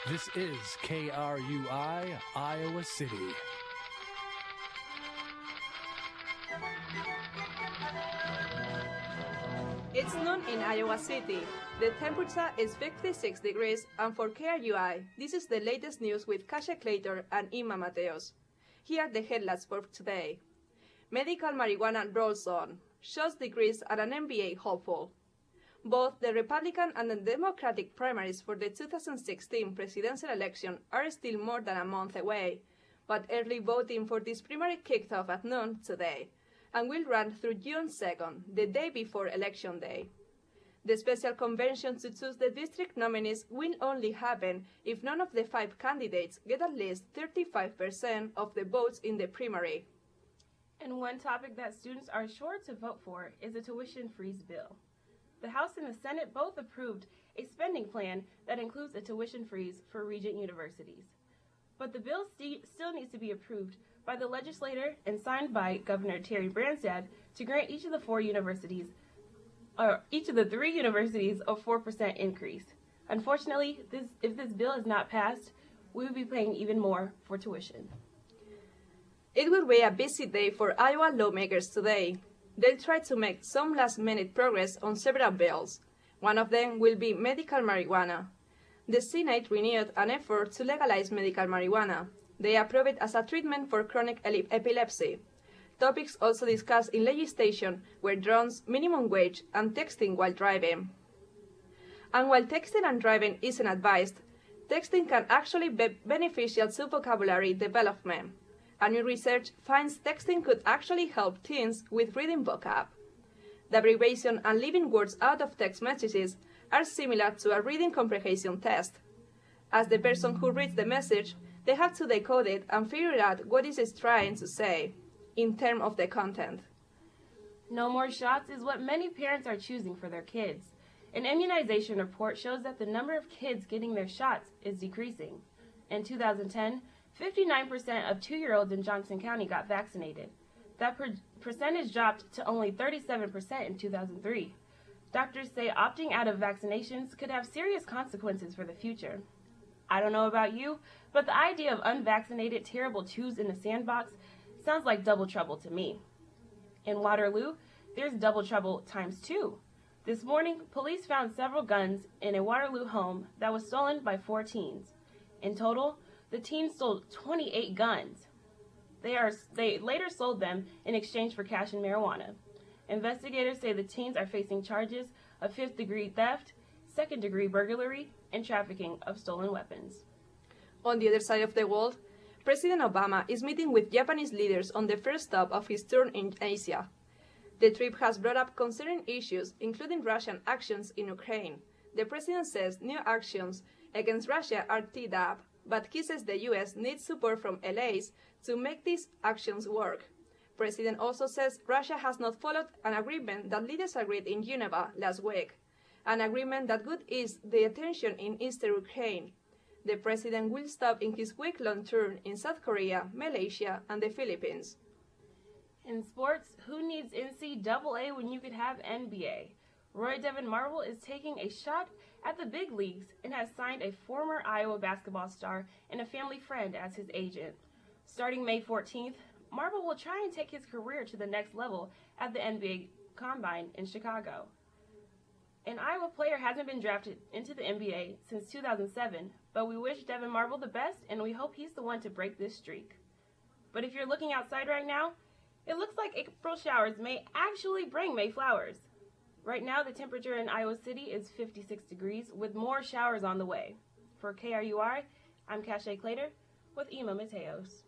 This is KRUI, Iowa City. It's noon in Iowa City. The temperature is 56 degrees, and for KRUI, this is the latest news with Kache, Claytor, and Inma, Mateos. Here are the headlines for today. Medical marijuana rolls on. Shows decrease at an NBA hopeful. Both the Republican and the Democratic primaries for the 2016 presidential election are still more than a month away, but early voting for this primary kicked off at noon today and will run through June 2nd, the day before Election Day. The special convention to choose the district nominees will only happen if none of the 5 candidates get at least 35% of the votes in the primary. And one topic that students are sure to vote for is a tuition freeze bill. The House and the Senate both approved a spending plan that includes a tuition freeze for Regent universities. But the bill still needs to be approved by the legislature and signed by Governor Terry Branstad to grant each of the 3 universities a 4% increase. Unfortunately, if this bill is not passed, we will be paying even more for tuition. It will be a busy day for Iowa lawmakers today. They'll try to make some last-minute progress on several bills. One of them will be medical marijuana. The Senate renewed an effort to legalize medical marijuana. They approved it as a treatment for chronic epilepsy. Topics also discussed in legislation were drones, minimum wage, and texting while driving. And while texting and driving isn't advised, texting can actually be beneficial to vocabulary development. A new research finds texting could actually help teens with reading vocab. The abbreviation and leaving words out of text messages are similar to a reading comprehension test. As the person who reads the message, they have to decode it and figure out what it is trying to say in terms of the content. No more shots is what many parents are choosing for their kids. An immunization report shows that the number of kids getting their shots is decreasing. In 2010, 59% of 2-year-olds in Johnson County got vaccinated. That percentage dropped to only 37% in 2003. Doctors say opting out of vaccinations could have serious consequences for the future. I don't know about you, but the idea of unvaccinated terrible twos in a sandbox sounds like double trouble to me. In Waterloo, there's double trouble times 2. This morning, police found several guns in a Waterloo home that was stolen by 4 teens. In total, the teens stole 28 guns. They later sold them in exchange for cash and marijuana. Investigators say the teens are facing charges of 5th-degree theft, 2nd-degree burglary, and trafficking of stolen weapons. On the other side of the world, President Obama is meeting with Japanese leaders on the first stop of his tour in Asia. The trip has brought up concerning issues, including Russian actions in Ukraine. The president says new actions against Russia are teed up, but he says the U.S. needs support from allies to make these actions work. President also says Russia has not followed an agreement that leaders agreed in Geneva last week, an agreement that would ease the tension in eastern Ukraine. The president will stop in his week-long tour in South Korea, Malaysia, and the Philippines. In sports, who needs NCAA when you could have NBA? Roy Devin Marble is taking a shot at the big leagues and has signed a former Iowa basketball star and a family friend as his agent. Starting May 14th, Marble will try and take his career to the next level at the NBA Combine in Chicago. An Iowa player hasn't been drafted into the NBA since 2007, but we wish Devin Marble the best and we hope he's the one to break this streak. But if you're looking outside right now, it looks like April showers may actually bring May flowers. Right now, the temperature in Iowa City is 56 degrees, with more showers on the way. For KRUI, I'm Kache Claytor with Inma Mateos.